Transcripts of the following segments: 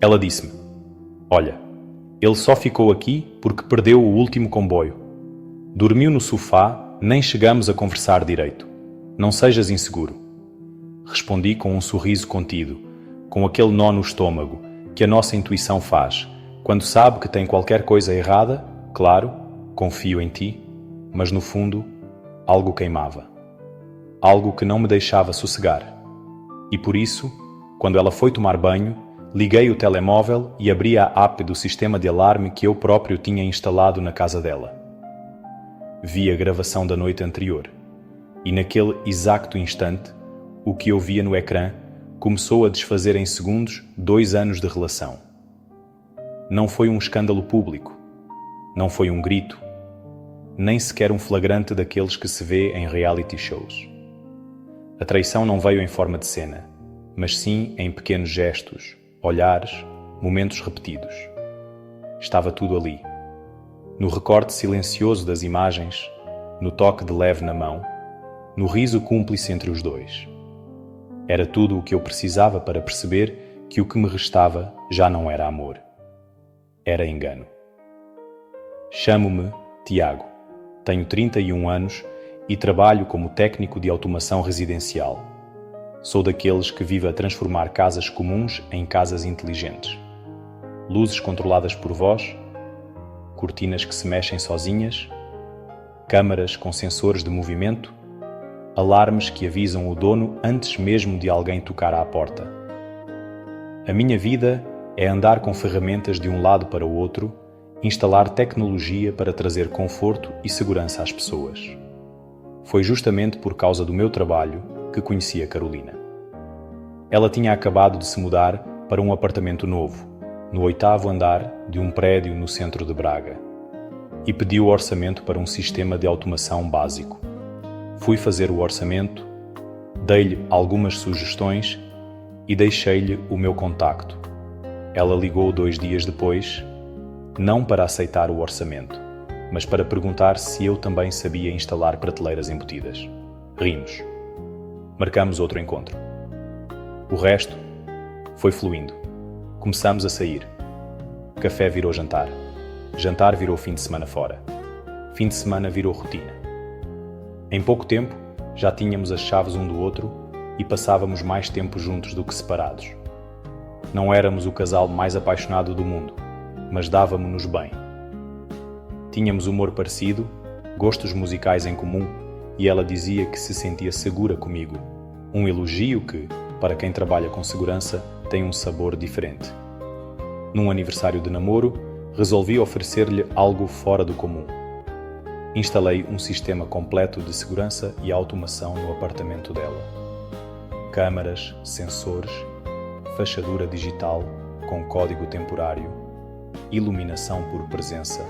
Ela disse-me: "Olha, ele só ficou aqui porque perdeu o último comboio. Dormiu no sofá, nem chegamos a conversar direito. Não sejas inseguro." Respondi com um sorriso contido, com aquele nó no estômago que a nossa intuição faz. Quando sabe que tem qualquer coisa errada, claro, confio em ti, mas no fundo, algo queimava. Algo que não me deixava sossegar. E por isso, quando ela foi tomar banho, liguei o telemóvel e abri a app do sistema de alarme que eu próprio tinha instalado na casa dela. Vi a gravação da noite anterior, e naquele exato instante, o que eu via no ecrã começou a desfazer em segundos 2 anos de relação. Não foi um escândalo público, não foi um grito, nem sequer um flagrante daqueles que se vê em reality shows. A traição não veio em forma de cena, mas sim em pequenos gestos, olhares, momentos repetidos. Estava tudo ali. No recorte silencioso das imagens, no toque de leve na mão, no riso cúmplice entre os dois. Era tudo o que eu precisava para perceber que o que me restava já não era amor. Era engano. Chamo-me Tiago. Tenho 31 anos e trabalho como técnico de automação residencial. Sou daqueles que vive a transformar casas comuns em casas inteligentes. Luzes controladas por voz, cortinas que se mexem sozinhas, câmaras com sensores de movimento, alarmes que avisam o dono antes mesmo de alguém tocar à porta. A minha vida é andar com ferramentas de um lado para o outro, instalar tecnologia para trazer conforto e segurança às pessoas. Foi justamente por causa do meu trabalho que conheci a Carolina. Ela tinha acabado de se mudar para um apartamento novo, no 8º andar de um prédio no centro de Braga, e pediu orçamento para um sistema de automação básico. Fui fazer o orçamento, dei-lhe algumas sugestões e deixei-lhe o meu contacto. Ela ligou 2 dias depois, não para aceitar o orçamento, mas para perguntar se eu também sabia instalar prateleiras embutidas. Rimos. Marcamos outro encontro. O resto foi fluindo. Começamos a sair. Café virou jantar. Jantar virou fim de semana fora. Fim de semana virou rotina. Em pouco tempo, já tínhamos as chaves um do outro e passávamos mais tempo juntos do que separados. Não éramos o casal mais apaixonado do mundo, mas dávamos-nos bem. Tínhamos humor parecido, gostos musicais em comum, e ela dizia que se sentia segura comigo. Um elogio que, para quem trabalha com segurança, tem um sabor diferente. Num aniversário de namoro, resolvi oferecer-lhe algo fora do comum. Instalei um sistema completo de segurança e automação no apartamento dela. Câmaras, sensores, fechadura digital com código temporário, iluminação por presença,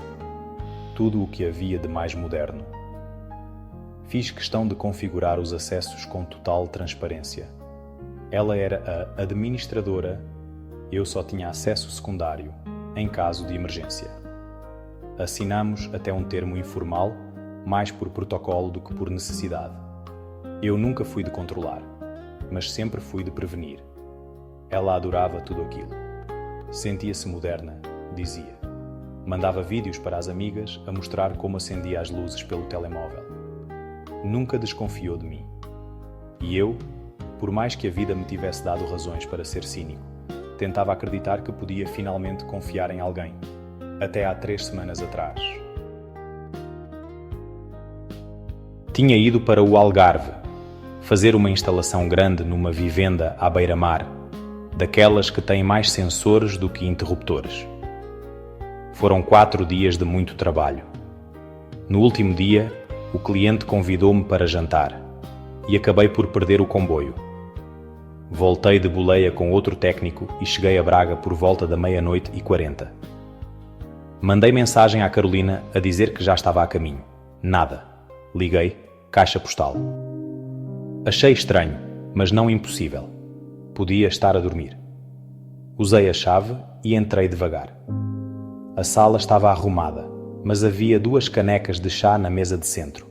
tudo o que havia de mais moderno. Fiz questão de configurar os acessos com total transparência. Ela era a administradora, eu só tinha acesso secundário, em caso de emergência. Assinamos até um termo informal, mais por protocolo do que por necessidade. Eu nunca fui de controlar, mas sempre fui de prevenir. Ela adorava tudo aquilo. Sentia-se moderna, dizia. Mandava vídeos para as amigas a mostrar como acendia as luzes pelo telemóvel. Nunca desconfiou de mim. E eu, por mais que a vida me tivesse dado razões para ser cínico, tentava acreditar que podia finalmente confiar em alguém. Até há 3 semanas atrás. Tinha ido para o Algarve, fazer uma instalação grande numa vivenda à beira-mar, daquelas que têm mais sensores do que interruptores. Foram 4 dias de muito trabalho. No último dia, o cliente convidou-me para jantar e acabei por perder o comboio. Voltei de boleia com outro técnico e cheguei a Braga por volta da 00:40. Mandei mensagem à Carolina a dizer que já estava a caminho. Nada. Liguei, caixa postal. Achei estranho, mas não impossível. Podia estar a dormir. Usei a chave e entrei devagar. A sala estava arrumada, mas havia 2 canecas de chá na mesa de centro.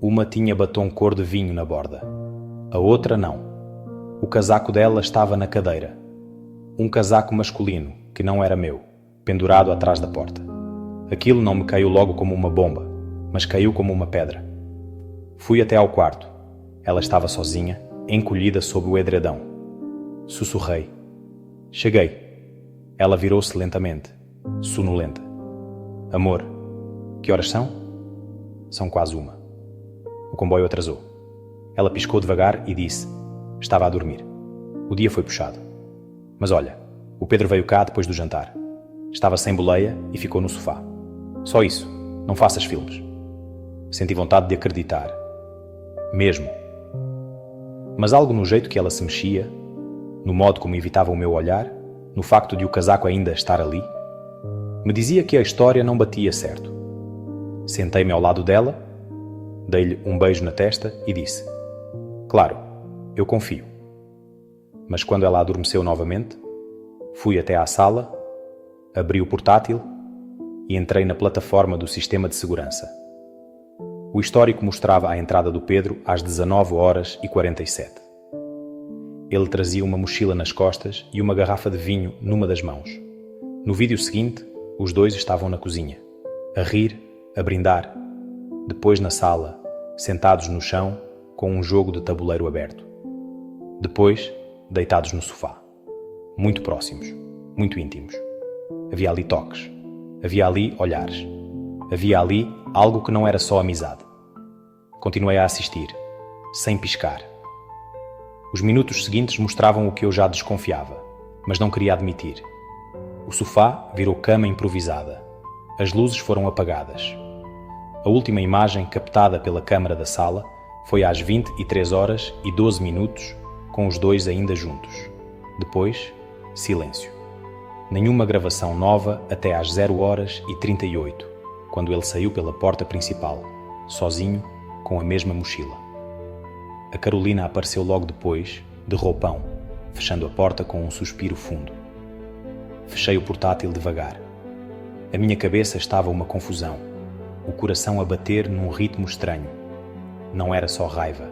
Uma tinha batom cor de vinho na borda. A outra não. O casaco dela estava na cadeira. Um casaco masculino, que não era meu, pendurado atrás da porta. Aquilo não me caiu logo como uma bomba, mas caiu como uma pedra. Fui até ao quarto. Ela estava sozinha, encolhida sob o edredão. Sussurrei. Cheguei. Ela virou-se lentamente, sonolenta. Amor, que horas são? São quase 1. O comboio atrasou. Ela piscou devagar e disse: estava a dormir. O dia foi puxado. Mas olha, o Pedro veio cá depois do jantar. Estava sem boleia e ficou no sofá. Só isso, não faças filmes. Senti vontade de acreditar. Mesmo. Mas algo no jeito que ela se mexia, no modo como evitava o meu olhar, no facto de o casaco ainda estar ali, me dizia que a história não batia certo. Sentei-me ao lado dela, dei-lhe um beijo na testa e disse: claro, eu confio. Mas quando ela adormeceu novamente, fui até à sala, abri o portátil e entrei na plataforma do sistema de segurança. O histórico mostrava a entrada do Pedro às 19h47. Ele trazia uma mochila nas costas e uma garrafa de vinho numa das mãos. No vídeo seguinte, os dois estavam na cozinha, a rir, a brindar. Depois na sala, sentados no chão, com um jogo de tabuleiro aberto. Depois, deitados no sofá. Muito próximos, muito íntimos. Havia ali toques. Havia ali olhares. Havia ali algo que não era só amizade. Continuei a assistir, sem piscar. Os minutos seguintes mostravam o que eu já desconfiava, mas não queria admitir. O sofá virou cama improvisada. As luzes foram apagadas. A última imagem captada pela câmara da sala foi às 23h12, com os dois ainda juntos. Depois, silêncio. Nenhuma gravação nova até às 0h38, quando ele saiu pela porta principal, sozinho, com a mesma mochila. A Carolina apareceu logo depois, de roupão, fechando a porta com um suspiro fundo. Fechei o portátil devagar. A minha cabeça estava uma confusão, o coração a bater num ritmo estranho. Não era só raiva,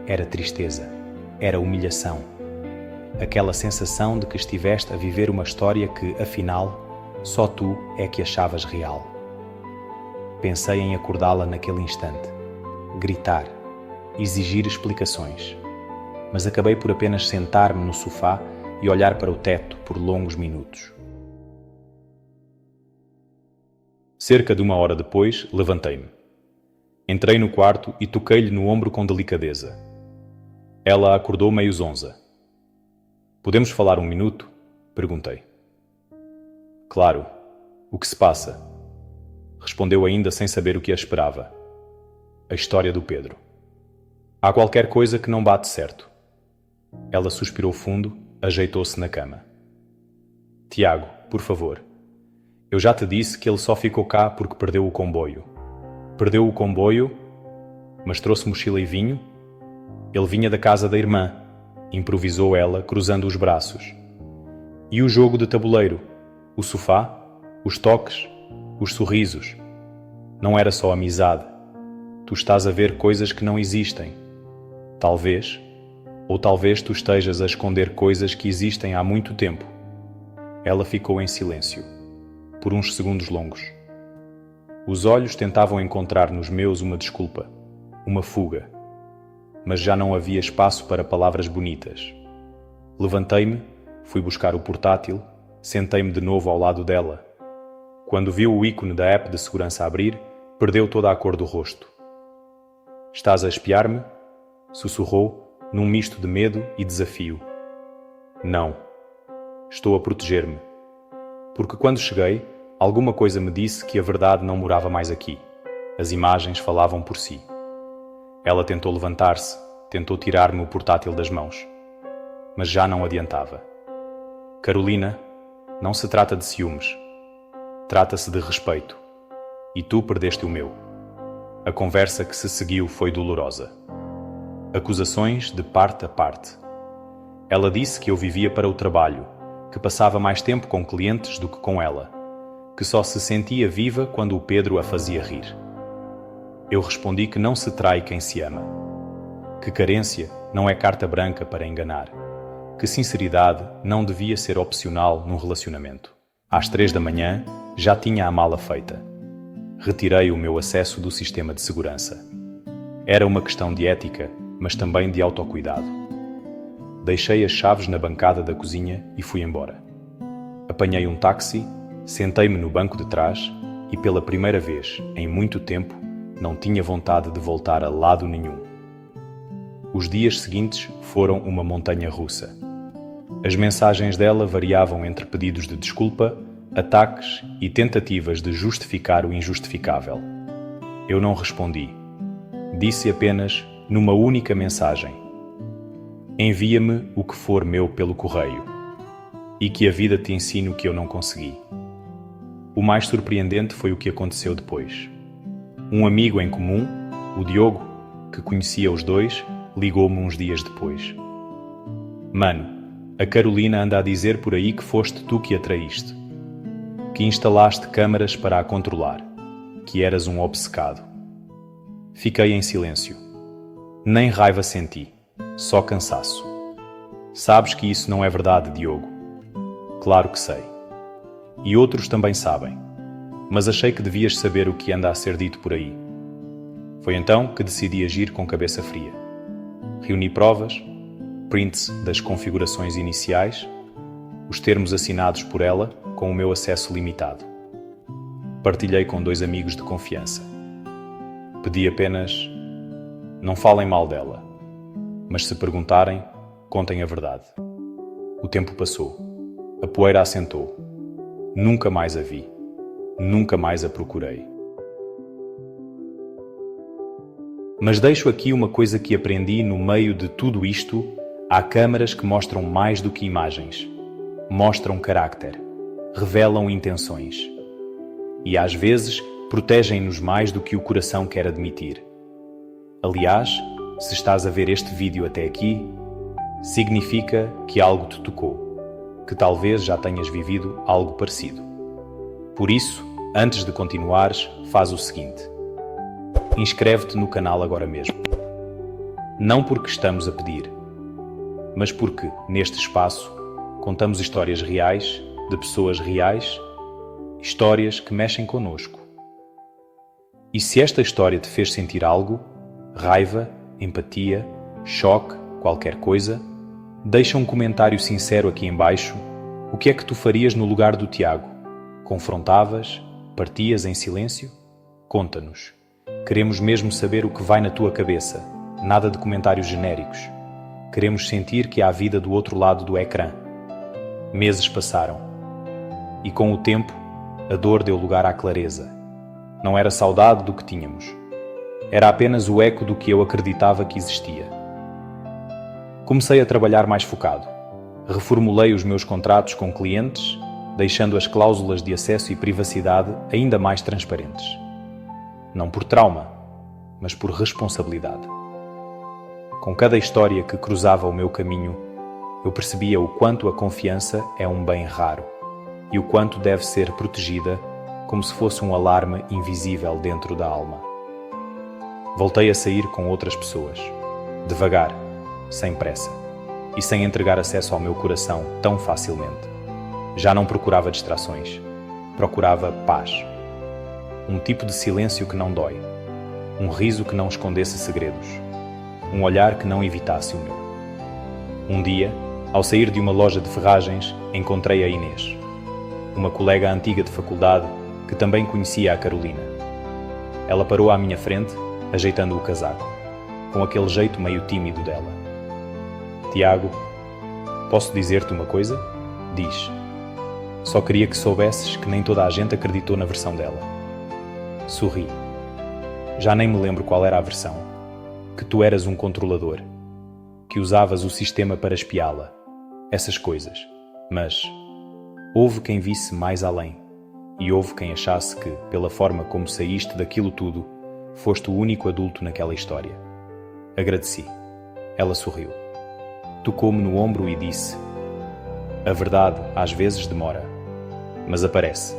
era tristeza, era humilhação. Aquela sensação de que estiveste a viver uma história que, afinal, só tu é que achavas real. Pensei em acordá-la naquele instante, gritar, exigir explicações. Mas acabei por apenas sentar-me no sofá e olhar para o teto por longos minutos. Cerca de 1 hora depois, levantei-me. Entrei no quarto e toquei-lhe no ombro com delicadeza. Ela acordou meio zonza. Podemos falar 1 minuto? Perguntei. Claro. O que se passa? Respondeu ainda sem saber o que a esperava. A história do Pedro. Há qualquer coisa que não bate certo. Ela suspirou fundo, ajeitou-se na cama. Tiago, por favor. Eu já te disse que ele só ficou cá porque perdeu o comboio. Perdeu o comboio, mas trouxe mochila e vinho? Ele vinha da casa da irmã, improvisou ela, cruzando os braços. E o jogo de tabuleiro? O sofá? Os toques? Os sorrisos? Não era só amizade. Tu estás a ver coisas que não existem. Talvez, ou talvez tu estejas a esconder coisas que existem há muito tempo. Ela ficou em silêncio, por uns segundos longos. Os olhos tentavam encontrar nos meus uma desculpa, uma fuga. Mas já não havia espaço para palavras bonitas. Levantei-me, fui buscar o portátil, sentei-me de novo ao lado dela. Quando viu o ícone da app de segurança abrir, perdeu toda a cor do rosto. Estás a espiar-me? Sussurrou, num misto de medo e desafio. Não. Estou a proteger-me. Porque quando cheguei, alguma coisa me disse que a verdade não morava mais aqui. As imagens falavam por si. Ela tentou levantar-se, tentou tirar-me o portátil das mãos. Mas já não adiantava. Carolina, não se trata de ciúmes. Trata-se de respeito. E tu perdeste o meu. A conversa que se seguiu foi dolorosa. Acusações de parte a parte. Ela disse que eu vivia para o trabalho, que passava mais tempo com clientes do que com ela, que só se sentia viva quando o Pedro a fazia rir. Eu respondi que não se trai quem se ama, que carência não é carta branca para enganar, que sinceridade não devia ser opcional num relacionamento. Às 3 da manhã, já tinha a mala feita. Retirei o meu acesso do sistema de segurança. Era uma questão de ética, mas também de autocuidado. Deixei as chaves na bancada da cozinha e fui embora. Apanhei um táxi, sentei-me no banco de trás e pela primeira vez, em muito tempo, não tinha vontade de voltar a lado nenhum. Os dias seguintes foram uma montanha russa. As mensagens dela variavam entre pedidos de desculpa, ataques e tentativas de justificar o injustificável. Eu não respondi. Disse apenas, numa única mensagem: envia-me o que for meu pelo correio, e que a vida te ensine o que eu não consegui. O mais surpreendente foi o que aconteceu depois. Um amigo em comum, o Diogo, que conhecia os dois, ligou-me uns dias depois. Mano, a Carolina anda a dizer por aí que foste tu que a traíste, que instalaste câmaras para a controlar, que eras um obcecado. Fiquei em silêncio. Nem raiva senti, só cansaço. Sabes que isso não é verdade, Diogo. Claro que sei. E outros também sabem. Mas achei que devias saber o que anda a ser dito por aí. Foi então que decidi agir com cabeça fria. Reuni provas, prints das configurações iniciais, os termos assinados por ela com o meu acesso limitado. Partilhei com 2 amigos de confiança. Pedi apenas: não falem mal dela, mas se perguntarem, contem a verdade. O tempo passou. A poeira assentou. Nunca mais a vi. Nunca mais a procurei. Mas deixo aqui uma coisa que aprendi no meio de tudo isto. Há câmaras que mostram mais do que imagens. Mostram carácter. Revelam intenções. E às vezes protegem-nos mais do que o coração quer admitir. Aliás, se estás a ver este vídeo até aqui, significa que algo te tocou, que talvez já tenhas vivido algo parecido. Por isso, antes de continuares, faz o seguinte: inscreve-te no canal agora mesmo. Não porque estamos a pedir, mas porque, neste espaço, contamos histórias reais, de pessoas reais, histórias que mexem connosco. E se esta história te fez sentir algo, raiva, empatia, choque, qualquer coisa, deixa um comentário sincero aqui em baixo. O que é que tu farias no lugar do Tiago? Confrontavas? Partias em silêncio? Conta-nos. Queremos mesmo saber o que vai na tua cabeça. Nada de comentários genéricos. Queremos sentir que há vida do outro lado do ecrã. Meses passaram. E com o tempo, a dor deu lugar à clareza. Não era saudade do que tínhamos. Era apenas o eco do que eu acreditava que existia. Comecei a trabalhar mais focado. Reformulei os meus contratos com clientes, deixando as cláusulas de acesso e privacidade ainda mais transparentes. Não por trauma, mas por responsabilidade. Com cada história que cruzava o meu caminho, eu percebia o quanto a confiança é um bem raro e o quanto deve ser protegida como se fosse um alarme invisível dentro da alma. Voltei a sair com outras pessoas, devagar, sem pressa, e sem entregar acesso ao meu coração tão facilmente. Já não procurava distrações, procurava paz. Um tipo de silêncio que não dói, um riso que não escondesse segredos, um olhar que não evitasse o meu. Um dia, ao sair de uma loja de ferragens, encontrei a Inês, uma colega antiga de faculdade que também conhecia a Carolina. Ela parou à minha frente, ajeitando o casaco, com aquele jeito meio tímido dela. Tiago, posso dizer-te uma coisa? Diz. Só queria que soubesses que nem toda a gente acreditou na versão dela. Sorri. Já nem me lembro qual era a versão. Que tu eras um controlador, que usavas o sistema para espiá-la, essas coisas. Mas houve quem visse mais além. E houve quem achasse que, pela forma como saíste daquilo tudo, foste o único adulto naquela história. Agradeci. Ela sorriu. Tocou-me no ombro e disse: a verdade às vezes demora, mas aparece.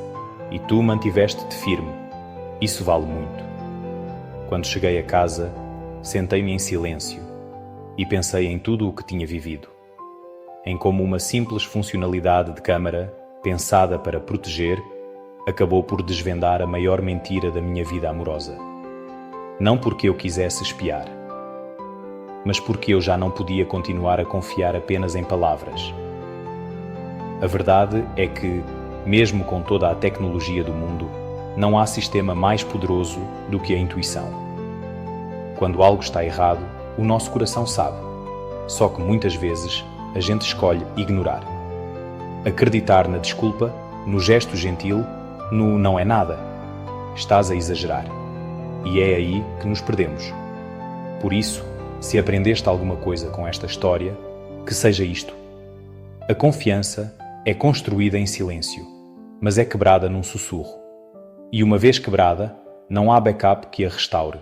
E tu mantiveste-te firme. Isso vale muito. Quando cheguei a casa, sentei-me em silêncio e pensei em tudo o que tinha vivido. em como uma simples funcionalidade de câmara, pensada para proteger, acabou por desvendar a maior mentira da minha vida amorosa. Não porque eu quisesse espiar, mas porque eu já não podia continuar a confiar apenas em palavras. A verdade é que, mesmo com toda a tecnologia do mundo, não há sistema mais poderoso do que a intuição. Quando algo está errado, o nosso coração sabe, só que muitas vezes a gente escolhe ignorar. Acreditar na desculpa, no gesto gentil, no não é nada. Estás a exagerar. E é aí que nos perdemos. Por isso, se aprendeste alguma coisa com esta história, que seja isto. A confiança é construída em silêncio, mas é quebrada num sussurro. E uma vez quebrada, não há backup que a restaure.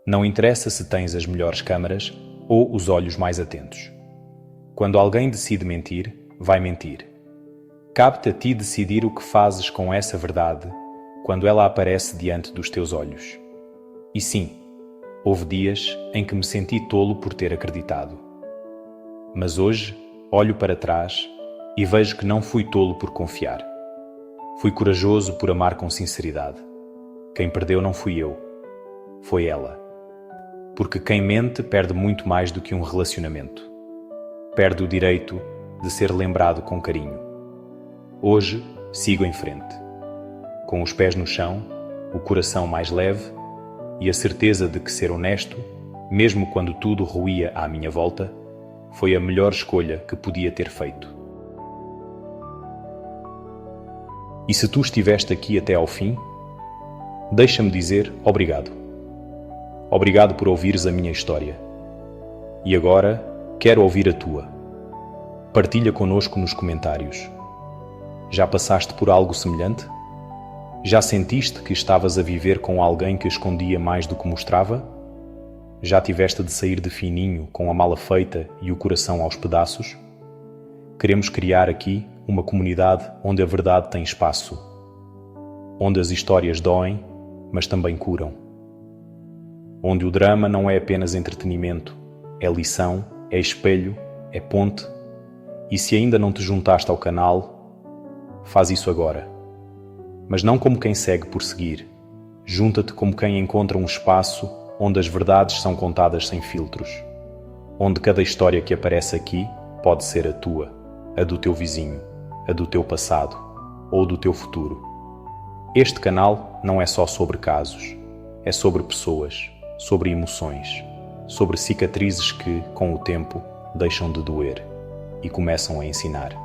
Não interessa se tens as melhores câmaras ou os olhos mais atentos. Quando alguém decide mentir, vai mentir. Cabe-te a ti decidir o que fazes com essa verdade quando ela aparece diante dos teus olhos. E sim, houve dias em que me senti tolo por ter acreditado. Mas hoje olho para trás e vejo que não fui tolo por confiar. Fui corajoso por amar com sinceridade. Quem perdeu não fui eu, foi ela. Porque quem mente perde muito mais do que um relacionamento. Perde o direito de ser lembrado com carinho. Hoje sigo em frente, com os pés no chão, o coração mais leve e a certeza de que ser honesto, mesmo quando tudo ruía à minha volta, foi a melhor escolha que podia ter feito. E se tu estiveste aqui até ao fim, deixa-me dizer obrigado. Obrigado por ouvires a minha história. E agora quero ouvir a tua. Partilha connosco nos comentários. Já passaste por algo semelhante? Já sentiste que estavas a viver com alguém que escondia mais do que mostrava? Já tiveste de sair de fininho com a mala feita e o coração aos pedaços? Queremos criar aqui uma comunidade onde a verdade tem espaço, onde as histórias doem, mas também curam, onde o drama não é apenas entretenimento, é lição, é espelho, é ponte. E se ainda não te juntaste ao canal, faz isso agora. Mas não como quem segue por seguir. Junta-te como quem encontra um espaço onde as verdades são contadas sem filtros. Onde cada história que aparece aqui pode ser a tua, a do teu vizinho, a do teu passado ou do teu futuro. Este canal não é só sobre casos. É sobre pessoas, sobre emoções, sobre cicatrizes que, com o tempo, deixam de doer e começam a ensinar.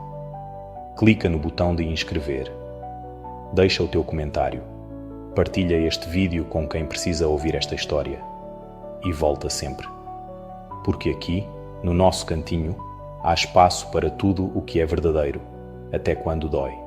Clica no botão de inscrever. Deixa o teu comentário. Partilha este vídeo com quem precisa ouvir esta história. E volta sempre. Porque aqui, no nosso cantinho, há espaço para tudo o que é verdadeiro, até quando dói.